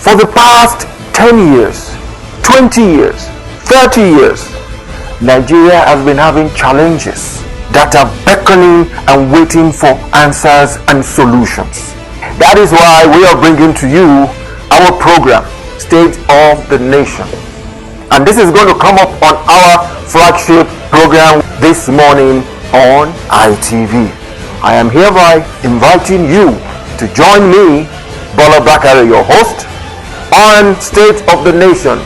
For the past 10 years, 20 years, 30 years, Nigeria has been having challenges that are beckoning and waiting for answers and solutions. That is why we are bringing to you our program, State of the Nation. And this is going to come up on our flagship program this morning on ITV. I am hereby inviting you to join me, Bola Bakare, your host, on State of the Nation,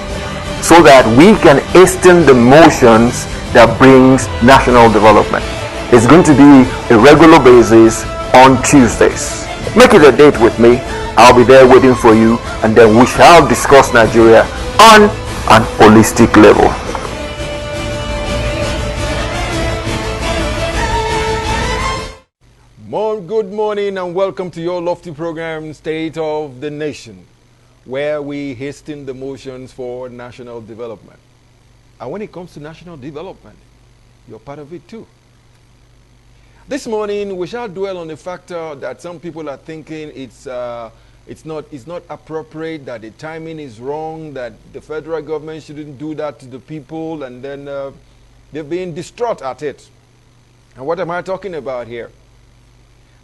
so that we can hasten the motions that brings national development. It's going to be a regular basis on Tuesdays. Make it a date with me. I'll be there waiting for you, and then we shall discuss Nigeria on an holistic level. Good morning and welcome to your lofty program, State of the Nation, where we hasten the motions for national development. And when it comes to national development, you're part of it too. This morning, we shall dwell on the factor that some people are thinking it's not appropriate, that the timing is wrong, that the federal government shouldn't do that to the people, and then they're being distraught at it. And what am I talking about here?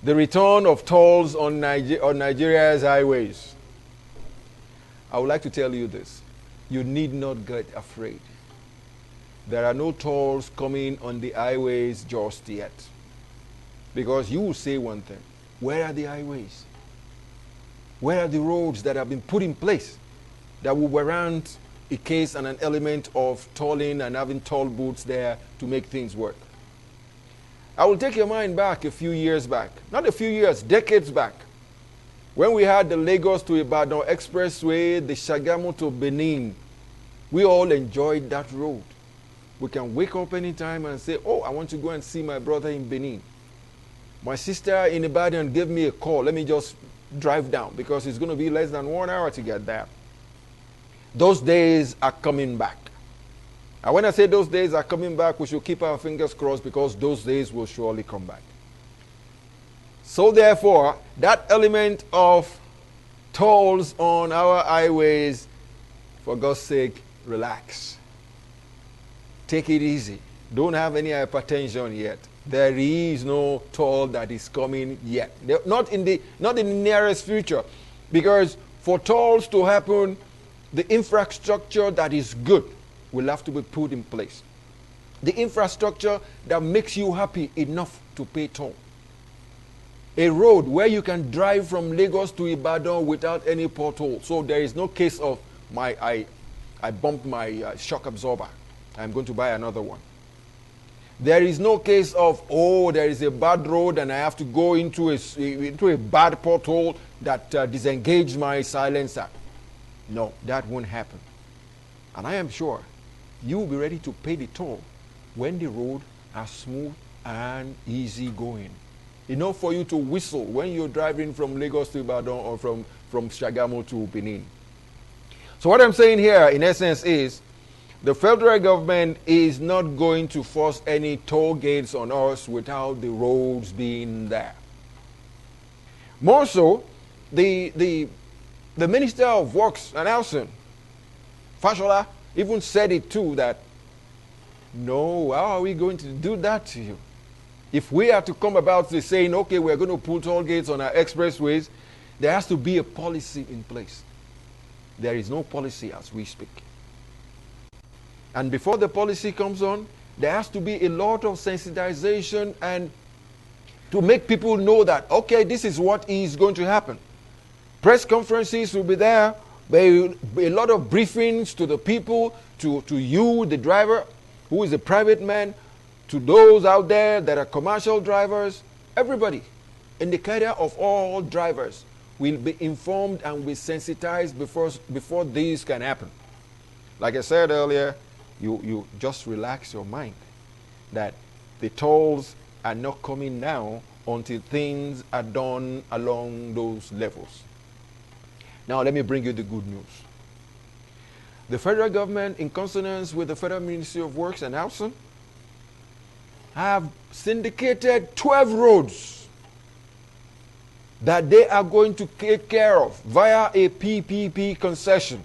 The return of tolls on Nigeria's highways. I would like to tell you this. You need not get afraid. There are no tolls coming on the highways just yet. Because you will say one thing. Where are the highways? Where are the roads that have been put in place that will warrant a case and an element of tolling and having toll booths there to make things work? I will take your mind back a few years back. Not a few years, decades back. When we had the Lagos to Ibadan Expressway, the Shagamu to Benin, we all enjoyed that road. We can wake up anytime and say, oh, I want to go and see my brother in Benin. My sister in Ibadan gave me a call. Let me just drive down because it's going to be less than 1 hour to get there. Those days are coming back. And when I say those days are coming back, we should keep our fingers crossed because those days will surely come back. So therefore, that element of tolls on our highways, for God's sake, relax. Take it easy. Don't have any hypertension yet. There is no toll that is coming yet. Not in the nearest future. Because for tolls to happen, the infrastructure that is good will have to be put in place. The infrastructure that makes you happy enough to pay toll. A road where you can drive from Lagos to Ibadan without any pothole. So there is no case of I bumped my shock absorber. I'm going to buy another one. There is no case of, oh, there is a bad road and I have to go into a bad pothole that disengaged my silencer. No, that won't happen. And I am sure you will be ready to pay the toll when the road are smooth and easy going. Enough for you to whistle when you're driving from Lagos to Ibadan or from Shagamu to Benin. So what I'm saying here, in essence, is the federal government is not going to force any toll gates on us without the roads being there. More so, the Minister of Works and Housing, Fashola, even said it too, that no, how are we going to do that to you? If we are to come about saying, okay, we're going to put toll gates on our expressways, there has to be a policy in place. There is no policy as we speak. And before the policy comes on, there has to be a lot of sensitization and to make people know that, okay, this is what is going to happen. Press conferences will be there. There will be a lot of briefings to the people, to you, the driver, who is a private man, to those out there that are commercial drivers. Everybody in the career of all drivers will be informed and be sensitized before this can happen. Like I said earlier, you just relax your mind that the tolls are not coming now until things are done along those levels. Now let me bring you the good news. The federal government, in consonance with the Federal Ministry of Works and Housing, have syndicated 12 roads that they are going to take care of via a PPP concession.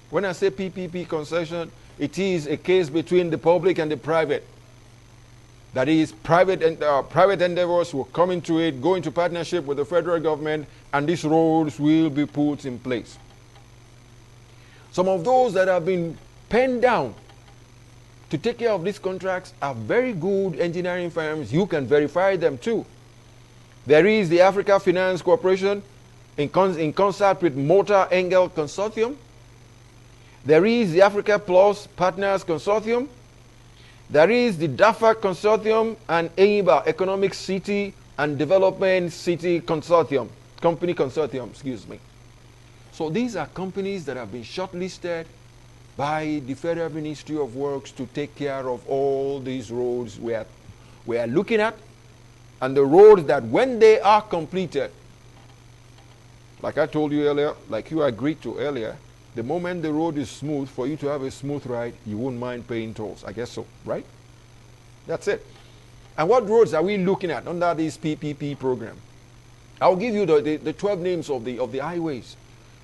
When I say PPP concession, it is a case between the public and the private. That is, private endeavors will come into it, go into partnership with the federal government, and these roads will be put in place. Some of those that have been penned down to take care of these contracts are very good engineering firms. You can verify them too. There is the Africa Finance Corporation in concert with Motor Engel Consortium. There is the Africa Plus Partners Consortium. There is the DAFA Consortium and EIBA, Economic City and Development City Consortium, Company Consortium, excuse me. So these are companies that have been shortlisted by the Federal Ministry of Works to take care of all these roads we are looking at, and the roads that when they are completed, like I told you earlier, like you agreed to earlier, the moment the road is smooth, for you to have a smooth ride, you won't mind paying tolls. I guess so, right? That's it. And what roads are we looking at under this PPP program? I'll give you the 12 names of the highways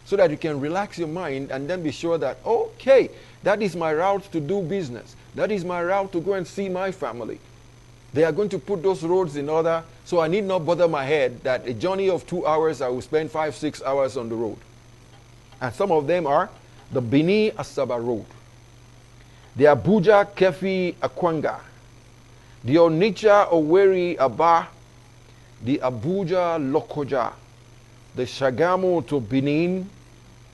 so that you can relax your mind and then be sure that, okay, that is my route to do business. That is my route to go and see my family. They are going to put those roads in order, so I need not bother my head that a journey of 2 hours, I will spend 5-6 hours on the road. And some of them are the Benin Asaba Road, the Abuja Kefi Akwanga, the Onitsha Owerri Aba, the Abuja Lokoja, the Shagamu to Benin,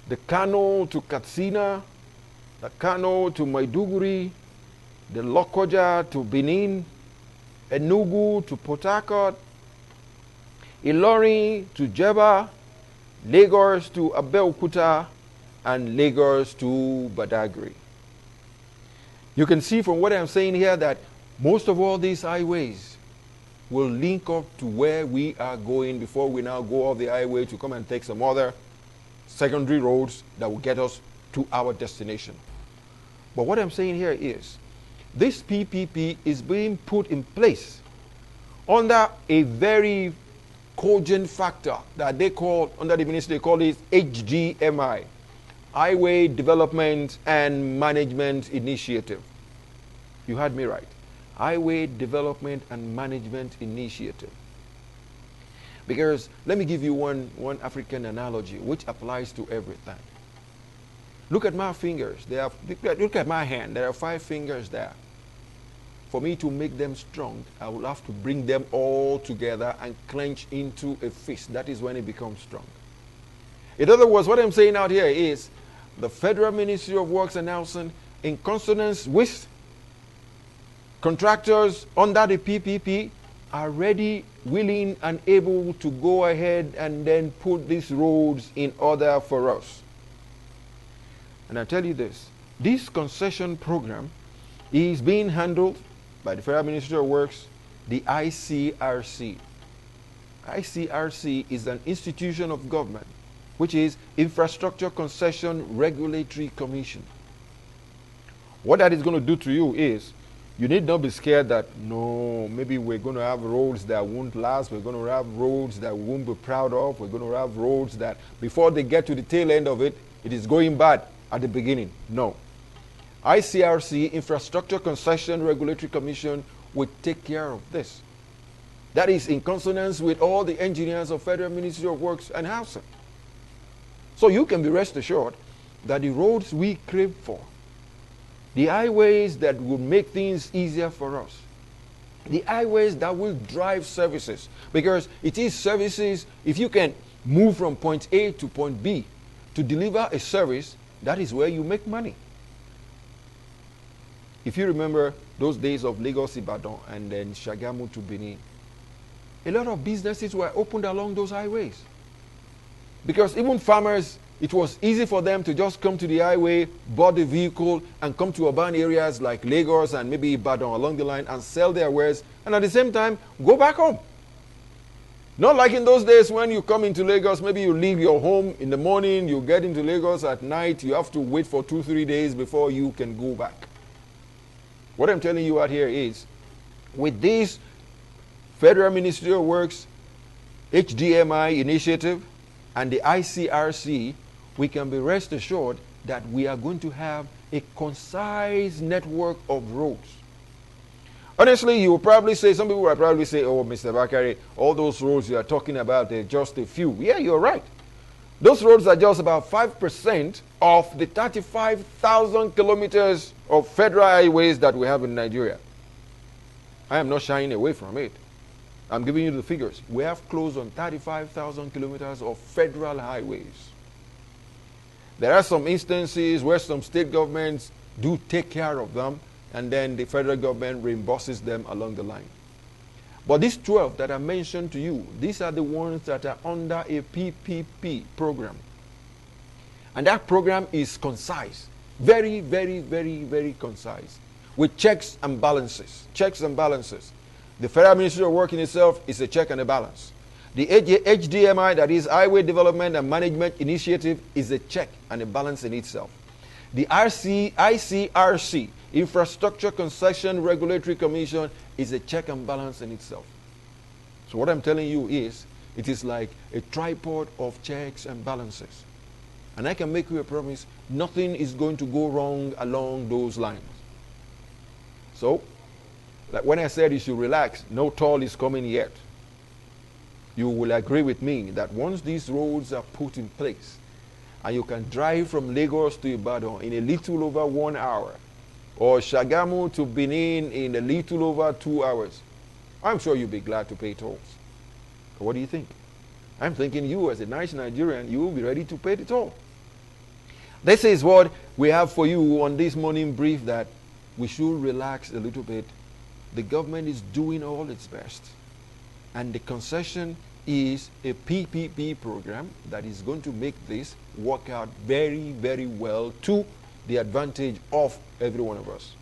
the Kano to Katsina, the Kano to Maiduguri, the Lokoja to Benin, Enugu to Port Harcourt, Ilorin to Jeba, Lagos to Abeokuta, and Lagos to Badagry. You can see from what I'm saying here that most of all these highways will link up to where we are going before we now go off the highway to come and take some other secondary roads that will get us to our destination. But what I'm saying here is this PPP is being put in place under a very cogent factor that they call, under the ministry, they call it HDMI, Highway Development and Management Initiative. You heard me right. Highway Development and Management Initiative. Because let me give you one African analogy which applies to everything. Look at my fingers. Look at my hand. There are 5 fingers there. For me to make them strong, I will have to bring them all together and clench into a fist. That is when it becomes strong. In other words, what I'm saying out here is the Federal Ministry of Works announcing, in consonance with contractors under the PPP, are ready, willing, and able to go ahead and then put these roads in order for us. And I tell you this concession program is being handled by the Federal Ministry of Works, the ICRC. ICRC is an institution of government, which is Infrastructure Concession Regulatory Commission. What that is going to do to you is, you need not be scared that, no, maybe we're going to have roads that won't last, we're going to have roads that we won't be proud of, we're going to have roads that before they get to the tail end of it, it is going bad at the beginning. No. ICRC, Infrastructure Concession Regulatory Commission, will take care of this. That is in consonance with all the engineers of Federal Ministry of Works and Housing. So you can be rest assured that the roads we crave for, the highways that will make things easier for us, the highways that will drive services, because it is services, if you can move from point A to point B to deliver a service, that is where you make money. If you remember those days of Lagos, Ibadan, and then Shagamu to Benin, a lot of businesses were opened along those highways. Because even farmers, it was easy for them to just come to the highway, board the vehicle, and come to urban areas like Lagos and maybe Ibadan along the line and sell their wares, and at the same time, go back home. Not like in those days when you come into Lagos, maybe you leave your home in the morning, you get into Lagos at night, you have to wait for 2-3 days before you can go back. What I'm telling you out here is, with this Federal Ministry of Works HDMI initiative and the ICRC, we can be rest assured that we are going to have a concise network of roads. Honestly, you will probably say, some people will probably say, oh, Mr. Bakare, all those roads you are talking about, they're just a few. Yeah, you're right. Those roads are just about 5% of the 35,000 kilometers of federal highways that we have in Nigeria. I am not shying away from it. I'm giving you the figures. We have close on 35,000 kilometers of federal highways. There are some instances where some state governments do take care of them, and then the federal government reimburses them along the line. But these 12 that I mentioned to you, these are the ones that are under a PPP program. And that program is concise. Very, very, very, very concise. With checks and balances. Checks and balances. The Federal Ministry of Work in itself is a check and a balance. The HDMI, that is Highway Development and Management Initiative, is a check and a balance in itself. The ICRC, Infrastructure Concession Regulatory Commission, is a check and balance in itself. So what I'm telling you is, it is like a tripod of checks and balances. And I can make you a promise, nothing is going to go wrong along those lines. So, like when I said you should relax, no toll is coming yet. You will agree with me that once these roads are put in place, and you can drive from Lagos to Ibadan in a little over 1 hour, or Shagamu to Benin in a little over 2 hours, I'm sure you'll be glad to pay tolls. What do you think? I'm thinking you, as a nice Nigerian, you will be ready to pay the toll. This is what we have for you on this morning brief, that we should relax a little bit. The government is doing all its best. And the concession is a PPP program that is going to make this work out very, very well to the advantage of every one of us.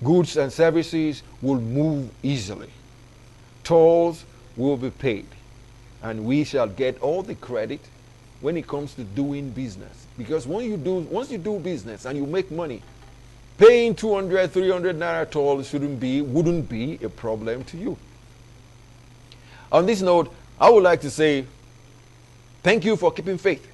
Goods and services will move easily. Tolls will be paid. And we shall get all the credit when it comes to doing business. Because once you do business and you make money, paying 200, 300 naira toll wouldn't be a problem to you. On this note, I would like to say thank you for keeping faith.